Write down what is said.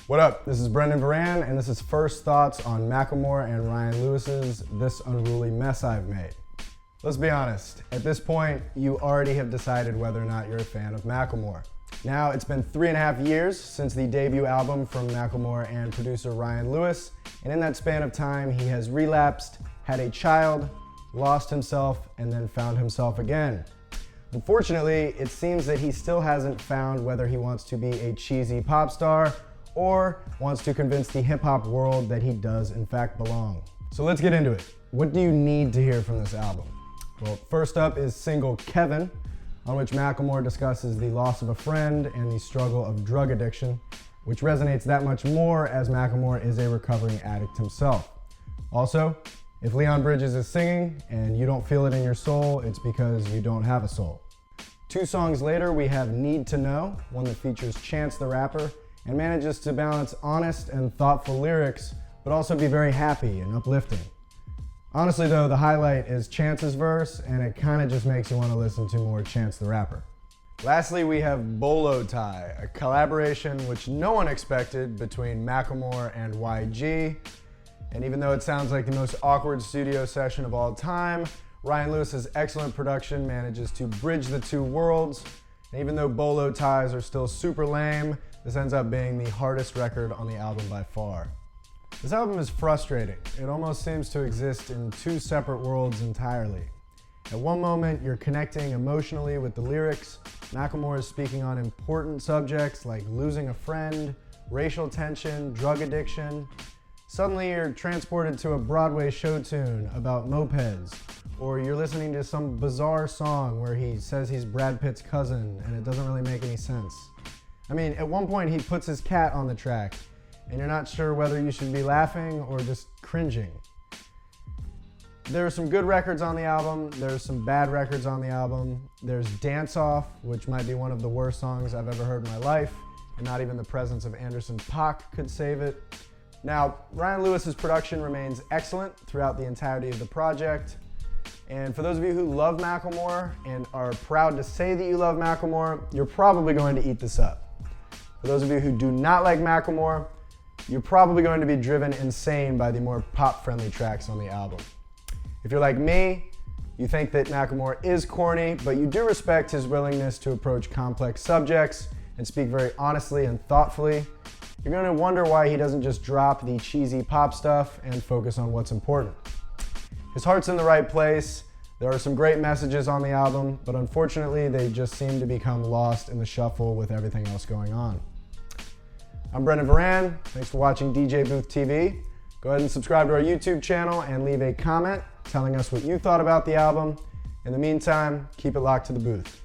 What up? This is Brendan Varan, and this is First Thoughts on Macklemore and Ryan Lewis's This Unruly Mess I've Made. Let's be honest, at this point, you already have decided whether or not you're a fan of Macklemore. Now, it's been 3.5 years since the debut album from Macklemore and producer Ryan Lewis, and in that span of time, he has relapsed, had a child, lost himself, and then found himself again. Unfortunately, it seems that he still hasn't found whether he wants to be a cheesy pop star or wants to convince the hip-hop world that he does in fact belong. So let's get into it. What do you need to hear from this album? Well, first up is single Kevin, on which Macklemore discusses the loss of a friend and the struggle of drug addiction, which resonates that much more as Macklemore is a recovering addict himself. Also, if Leon Bridges is singing and you don't feel it in your soul, it's because you don't have a soul. 2 songs later, we have Need to Know, one that features Chance the Rapper and manages to balance honest and thoughtful lyrics, but also be very happy and uplifting. Honestly though, the highlight is Chance's verse, and it kind of just makes you want to listen to more Chance the Rapper. Lastly, we have BOLO Tie, a collaboration which no one expected between Macklemore and YG. And even though it sounds like the most awkward studio session of all time, Ryan Lewis's excellent production manages to bridge the two worlds. And even though BOLO Ties are still super lame, this ends up being the hardest record on the album by far. This album is frustrating. It almost seems to exist in 2 separate worlds entirely. At one moment, you're connecting emotionally with the lyrics. Macklemore is speaking on important subjects like losing a friend, racial tension, drug addiction. Suddenly, you're transported to a Broadway show tune about mopeds, or you're listening to some bizarre song where he says he's Brad Pitt's cousin and it doesn't really make any sense. I mean, at one point he puts his cat on the track, and you're not sure whether you should be laughing or just cringing. There are some good records on the album, there's some bad records on the album. There's Dance Off, which might be one of the worst songs I've ever heard in my life, and not even the presence of Anderson's Paak could save it. Now, Ryan Lewis's production remains excellent throughout the entirety of the project. And for those of you who love Macklemore and are proud to say that you love Macklemore, you're probably going to eat this up. For those of you who do not like Macklemore, you're probably going to be driven insane by the more pop-friendly tracks on the album. If you're like me, you think that Macklemore is corny, but you do respect his willingness to approach complex subjects and speak very honestly and thoughtfully, you're going to wonder why he doesn't just drop the cheesy pop stuff and focus on what's important. His heart's in the right place. There are some great messages on the album, but unfortunately they just seem to become lost in the shuffle with everything else going on. I'm Brendan Varan. Thanks for watching DJBooth TV. Go ahead and subscribe to our YouTube channel and leave a comment telling us what you thought about the album. In the meantime, keep it locked to the booth.